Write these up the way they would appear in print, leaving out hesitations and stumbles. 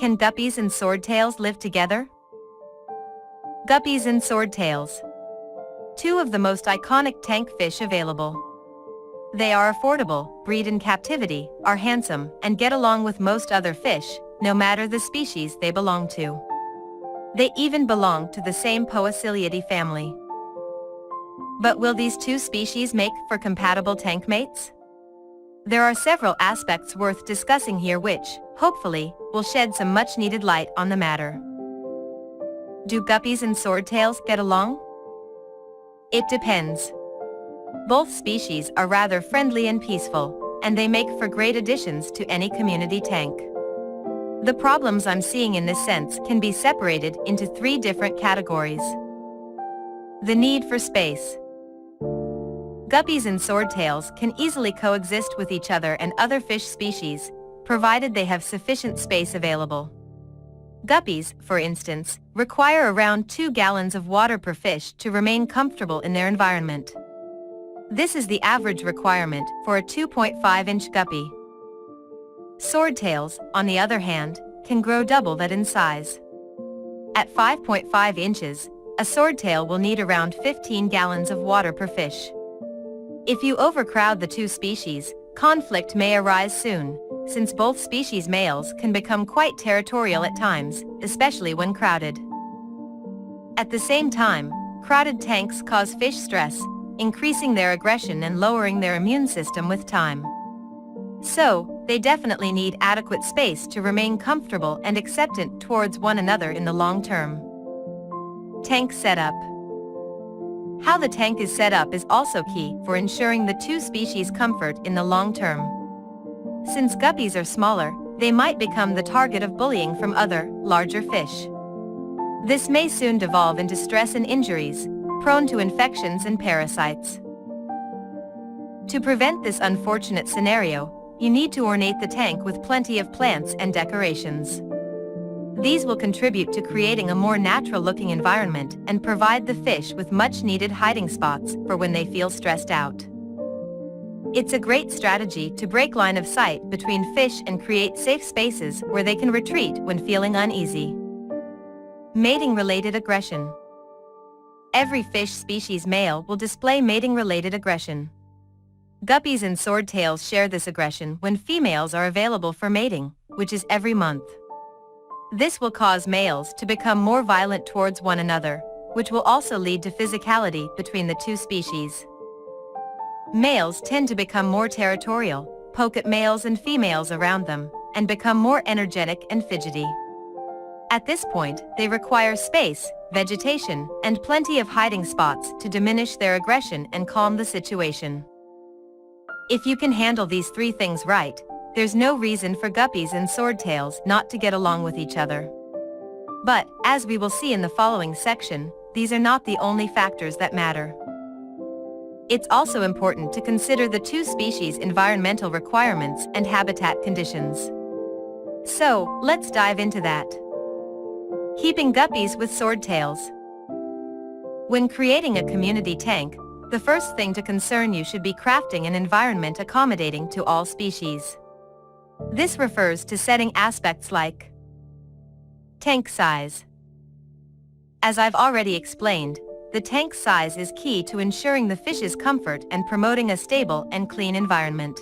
Can guppies and swordtails live together? Guppies and swordtails. Two of the most iconic tank fish available. They are affordable, breed in captivity, are handsome, and get along with most other fish, no matter the species they belong to. They even belong to the same Poeciliidae family. But will these two species make for compatible tank mates? There are several aspects worth discussing here which, hopefully, will shed some much-needed light on the matter. Do guppies and swordtails get along? It depends. Both species are rather friendly and peaceful, and they make for great additions to any community tank. The problems I'm seeing in this sense can be separated into three different categories. The need for space. Guppies and swordtails can easily coexist with each other and other fish species, provided they have sufficient space available. Guppies, for instance, require around 2 gallons of water per fish to remain comfortable in their environment. This is the average requirement for a 2.5-inch guppy. Swordtails, on the other hand, can grow double that in size. At 5.5 inches, a swordtail will need around 15 gallons of water per fish. If you overcrowd the two species, conflict may arise soon, since both species males can become quite territorial at times, especially when crowded. At the same time, crowded tanks cause fish stress, increasing their aggression and lowering their immune system with time. So, they definitely need adequate space to remain comfortable and acceptant towards one another in the long term. Tank setup. How the tank is set up is also key for ensuring the two species' comfort in the long term. Since guppies are smaller, they might become the target of bullying from other, larger fish. This may soon devolve into stress and injuries, prone to infections and parasites. To prevent this unfortunate scenario, you need to ornate the tank with plenty of plants and decorations. These will contribute to creating a more natural-looking environment and provide the fish with much-needed hiding spots for when they feel stressed out. It's a great strategy to break line of sight between fish and create safe spaces where they can retreat when feeling uneasy. Mating-related aggression. Every fish species male will display mating-related aggression. Guppies and swordtails share this aggression when females are available for mating, which is every month. This will cause males to become more violent towards one another, which will also lead to physicality between the two species. Males tend to become more territorial, poke at males and females around them, and become more energetic and fidgety. At this point, they require space, vegetation, and plenty of hiding spots to diminish their aggression and calm the situation. If you can handle these three things right, there's no reason for guppies and swordtails not to get along with each other. But, as we will see in the following section, these are not the only factors that matter. It's also important to consider the two species' environmental requirements and habitat conditions. So, let's dive into that. Keeping guppies with swordtails. When creating a community tank, the first thing to concern you should be crafting an environment accommodating to all species. This refers to setting aspects like tank size. As I've already explained, the tank size is key to ensuring the fish's comfort and promoting a stable and clean environment.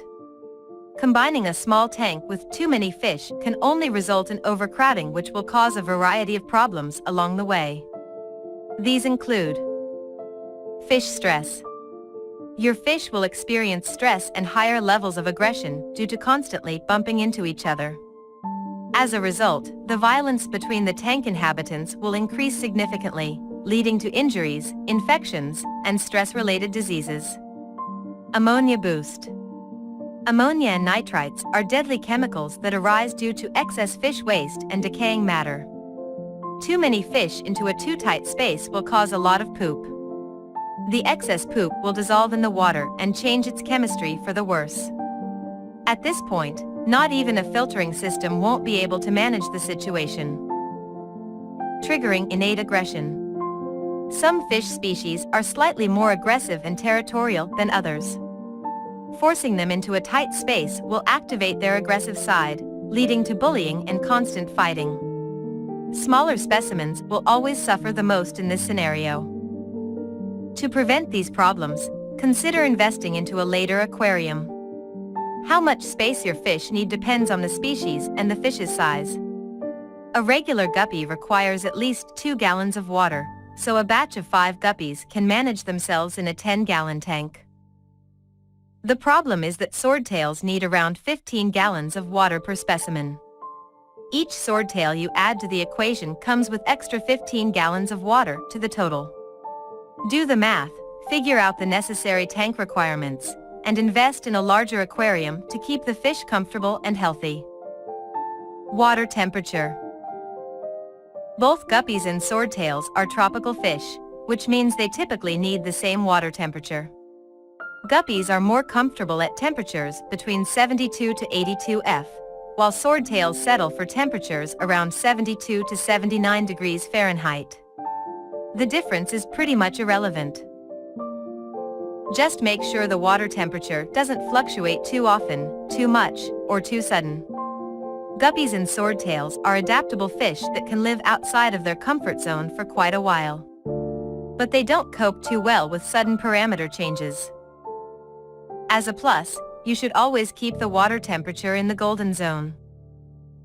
Combining a small tank with too many fish can only result in overcrowding, which will cause a variety of problems along the way. These include fish stress. Your fish will experience stress and higher levels of aggression due to constantly bumping into each other. As a result, the violence between the tank inhabitants will increase significantly, leading to injuries, infections, and stress-related diseases. Ammonia boost. Ammonia and nitrites are deadly chemicals that arise due to excess fish waste and decaying matter. Too many fish into a too tight space will cause a lot of poop. The excess poop will dissolve in the water and change its chemistry for the worse. At this point, not even a filtering system won't be able to manage the situation. Triggering innate aggression. Some fish species are slightly more aggressive and territorial than others. Forcing them into a tight space will activate their aggressive side, leading to bullying and constant fighting. Smaller specimens will always suffer the most in this scenario. To prevent these problems, consider investing into a later aquarium. How much space your fish need depends on the species and the fish's size. A regular guppy requires at least 2 gallons of water, so a batch of 5 guppies can manage themselves in a 10-gallon tank. The problem is that swordtails need around 15 gallons of water per specimen. Each swordtail you add to the equation comes with extra 15 gallons of water to the total. Do the math, figure out the necessary tank requirements, and invest in a larger aquarium to keep the fish comfortable and healthy. Water temperature. Both guppies and swordtails are tropical fish, which means they typically need the same water temperature. Guppies are more comfortable at temperatures between 72 to 82 F, while swordtails settle for temperatures around 72 to 79 degrees Fahrenheit. The difference is pretty much irrelevant. Just make sure the water temperature doesn't fluctuate too often, too much, or too sudden. Guppies and swordtails are adaptable fish that can live outside of their comfort zone for quite a while. But they don't cope too well with sudden parameter changes. As a plus, you should always keep the water temperature in the golden zone.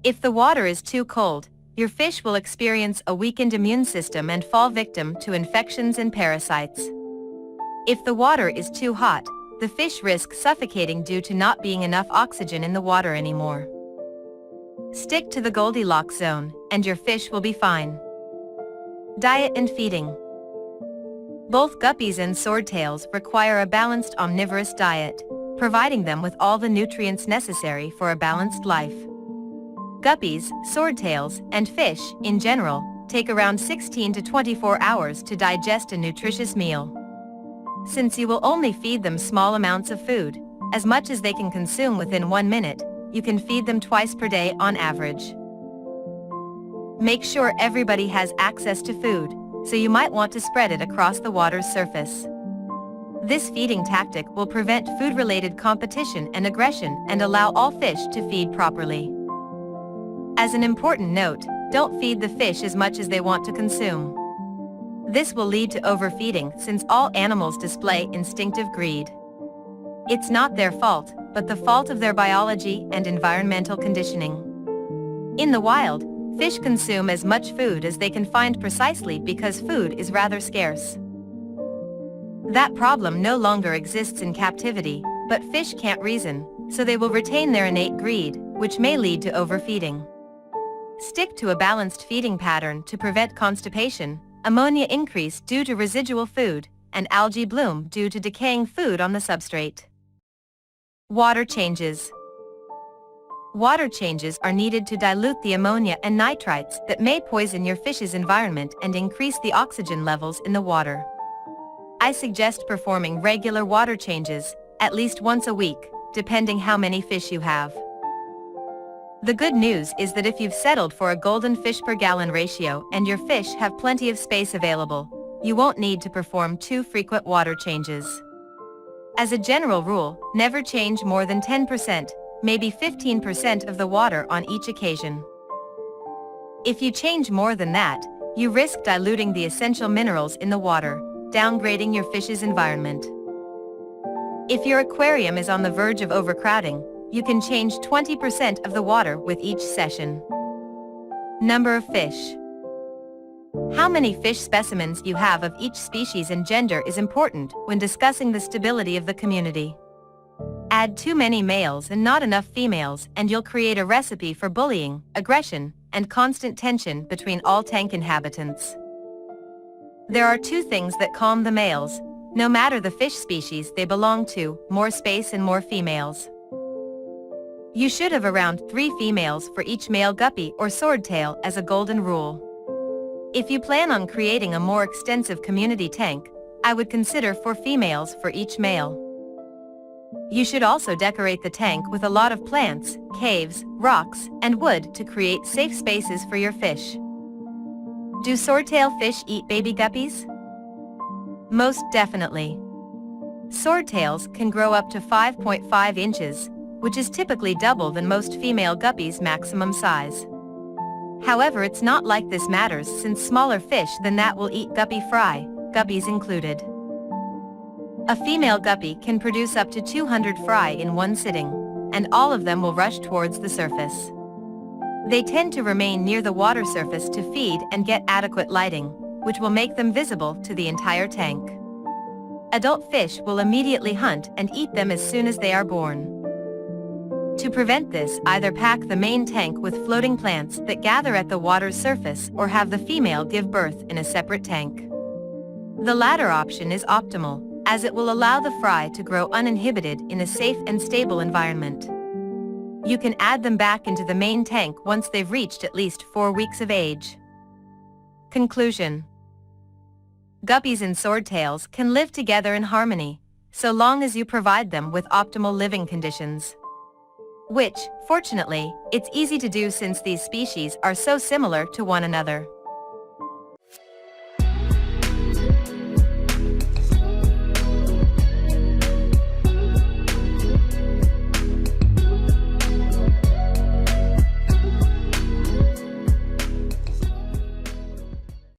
If the water is too cold, your fish will experience a weakened immune system and fall victim to infections and parasites. If the water is too hot, the fish risk suffocating due to not being enough oxygen in the water anymore. Stick to the Goldilocks zone, and your fish will be fine. Diet and feeding. Both guppies and swordtails require a balanced omnivorous diet, providing them with all the nutrients necessary for a balanced life. Guppies, swordtails, and fish, in general, take around 16 to 24 hours to digest a nutritious meal. Since you will only feed them small amounts of food, as much as they can consume within 1 minute, you can feed them twice per day on average. Make sure everybody has access to food, so you might want to spread it across the water's surface. This feeding tactic will prevent food-related competition and aggression and allow all fish to feed properly. As an important note, don't feed the fish as much as they want to consume. This will lead to overfeeding since all animals display instinctive greed. It's not their fault, but the fault of their biology and environmental conditioning. In the wild, fish consume as much food as they can find precisely because food is rather scarce. That problem no longer exists in captivity, but fish can't reason, so they will retain their innate greed, which may lead to overfeeding. Stick to a balanced feeding pattern to prevent constipation, ammonia increase due to residual food, and algae bloom due to decaying food on the substrate. Water changes. Water changes are needed to dilute the ammonia and nitrites that may poison your fish's environment and increase the oxygen levels in the water. I suggest performing regular water changes, at least once a week, depending how many fish you have. The good news is that if you've settled for a golden fish per gallon ratio and your fish have plenty of space available, you won't need to perform too frequent water changes. As a general rule, never change more than 10%, maybe 15% of the water on each occasion. If you change more than that, you risk diluting the essential minerals in the water, downgrading your fish's environment. If your aquarium is on the verge of overcrowding, you can change 20% of the water with each session. Number of fish. How many fish specimens you have of each species and gender is important when discussing the stability of the community. Add too many males and not enough females and you'll create a recipe for bullying, aggression, and constant tension between all tank inhabitants. There are two things that calm the males, no matter the fish species they belong to: more space and more females. You should have around 3 females for each male guppy or swordtail as a golden rule. If you plan on creating a more extensive community tank, I would consider 4 females for each male. You should also decorate the tank with a lot of plants, caves, rocks, and wood to create safe spaces for your fish. Do swordtail fish eat baby guppies? Most definitely. Swordtails can grow up to 5.5 inches, which is typically double than most female guppies' maximum size. However, it's not like this matters since smaller fish than that will eat guppy fry, guppies included. A female guppy can produce up to 200 fry in one sitting, and all of them will rush towards the surface. They tend to remain near the water surface to feed and get adequate lighting, which will make them visible to the entire tank. Adult fish will immediately hunt and eat them as soon as they are born. To prevent this, either pack the main tank with floating plants that gather at the water's surface or have the female give birth in a separate tank. The latter option is optimal, as it will allow the fry to grow uninhibited in a safe and stable environment. You can add them back into the main tank once they've reached at least 4 weeks of age. Conclusion: Guppies and swordtails can live together in harmony, so long as you provide them with optimal living conditions. Which, fortunately, it's easy to do since these species are so similar to one another.